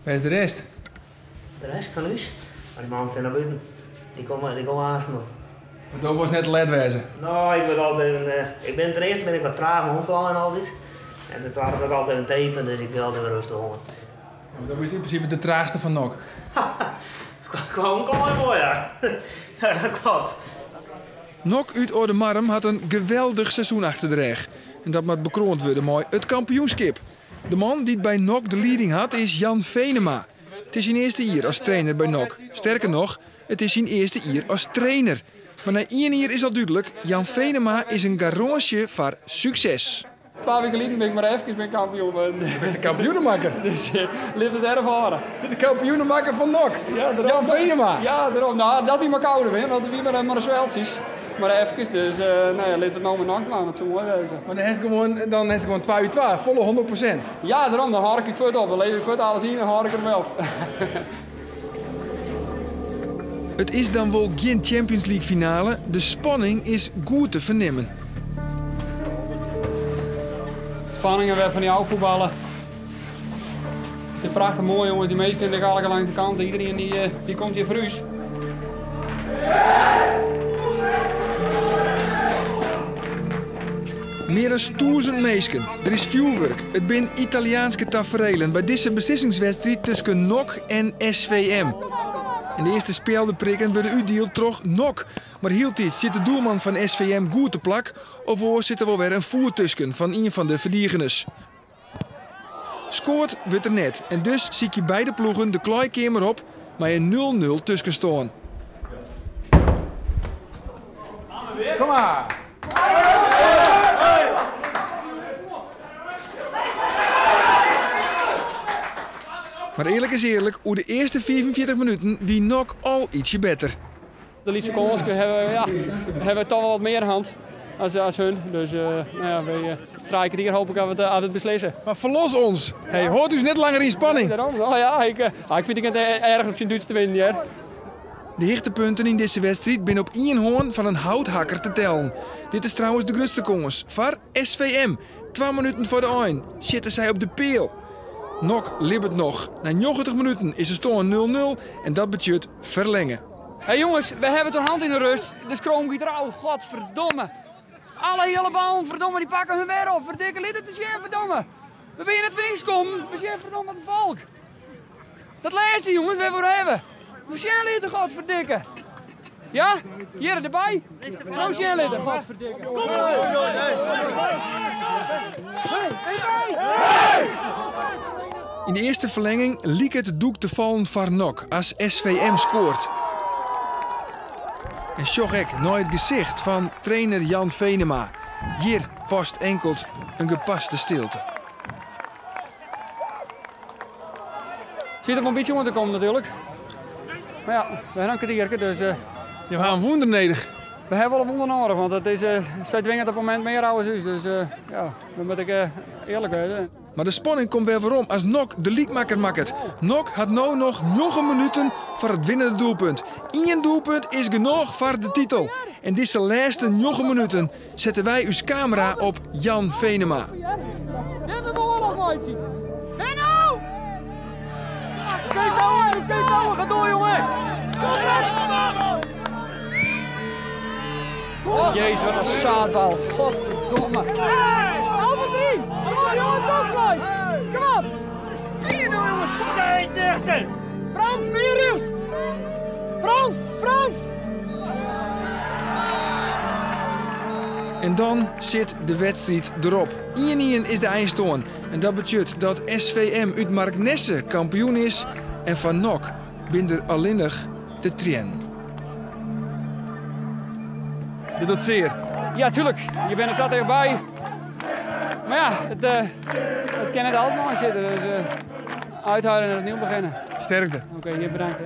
Waar is de rest? De rest van ons? Maar die mannen zijn naar buiten. Die komen haast nog. Maar dat was net te laat wezen. Nou, ik ben ten eerste wat traag omgegaan en altijd. En het waren ook altijd een tapen, dus ik ben altijd weer rustig honger. Ja, dat was in principe de traagste van NOC. Gewoon klein mooi, ja. Ja, dat klopt. NOC uit Oudemarm had een geweldig seizoen achter de rug. En dat moet bekroond worden mooi het kampioenschap. De man die bij NOC de leiding had is Jan Venema. Het is zijn eerste jaar als trainer bij NOC. Sterker nog, het is zijn eerste jaar als trainer. Maar na 1 jaar is al duidelijk, Jan Venema is een garantje voor succes. 2 weken geleden ben ik maar even kampioen. Je bent de kampioenenmaker. Dus lift het ervaren. De kampioenenmaker van NOC. Ja, Jan Venema. Ja, daarom. Nou, dat wie maar kouder ben, want wie maar de zweltjes. Maar even, dus lift het nou maar nacht aan. Dat zou mooi wezen. Maar dan is het gewoon 2 uur 12, volle 100%. Ja, daarom. Dan hark ik voet op. Dan leef ik voet alles in en hark ik er wel. Het is dan wel geen Champions League finale. De spanning is goed te vernemen. Spanningen weer van die oude voetballen. Het is prachtig mooi, jongens. Die meesten liggen allemaal langs de kant. Iedereen die komt hier voor u. Meer dan 1000 mensen. Er is vuurwerk. Het zijn Italiaanse taferelen bij deze beslissingswedstrijd tussen NOC en SVM. En de eerste speeldeprikken worden uitdeeld door NOC. Maar hield dit zit de doelman van SVM goed te plak, of zit er wel weer een voer tussen van een van de verdedigers. Scoort wordt er net en dus zie je beide ploegen de klooikamer op met een 0-0 tussen staan. Kom maar! Maar eerlijk is eerlijk, hoe de eerste 45 minuten wie NOC al ietsje beter. De Lietse Kolonske hebben we toch wel wat meer hand als hun. Dus we strijken hier hoop ik aan het beslissen. Maar verlos ons! Hey, hoort u net langer in spanning? Daarom, oh ja, ik vind het erg op zijn Duits te winnen. Ja. De hoogtepunten in deze wedstrijd zijn op 1 hoorn van een houthakker te tellen. Dit is trouwens de grootste kongens. Voor SVM. 2 minuten voor de 1 zitten zij op de peel. NOC libbert nog. Na 90 minuten is de stand 0-0 en dat betekent verlengen. Hey jongens, we hebben toch hand in de rust. De skroom gaat eruit. Godverdomme. Alle hele ballen, verdomme, die pakken hun weer op. Verdikke lid, het is jij, verdomme. We zijn net voor niks komen. We zijn verdomme het volk. Dat laatste jongens, we hebben. We zijn lid, godverdikke. Ja? Hier erbij. Trouwens, jij lid, godverdikke. Kom op! Hey! In de eerste verlenging liep het doek te vallen voor NOC als SVM scoort. En sjogek nooit het gezicht van trainer Jan Venema. Hier past enkel een gepaste stilte. Zit er een beetje om te komen natuurlijk. Maar ja, we hebben een kwartiertje, dus... Je gaat een wonder nodig. We hebben wel een wonder nodig, want het is, zij dwingen op het moment meer ouders is. Dus ja, dan moet ik eerlijk zijn. Maar de spanning komt weer waarom als NOC de liekmaker maakt. NOC had nou nog 9 minuten voor het winnende doelpunt. 1 doelpunt is genoeg voor de titel. En deze laatste 9 minuten zetten wij uw camera op Jan Venema. Dit is wel nog mooi zien. En nou! Kijk nou, ga door jongen! Jezus, wat een zaadbal. Godverdomme. Alle 3! Kom op jongens, afsluit! Kom op! Hier nou jongens, stop! Frans, Mirius! Frans! En dan zit de wedstrijd erop. 1-1 is de eindstand. En dat betekent dat SVM uit Marknesse kampioen is. En van NOC binder alleenig de trien. Dit doet zeer. Ja, tuurlijk. Je bent er zat erbij. Maar ja, het kan net altijd mooi zitten. Dus uithouden en opnieuw beginnen. Sterkte. Oké, hier bedankt. Hè.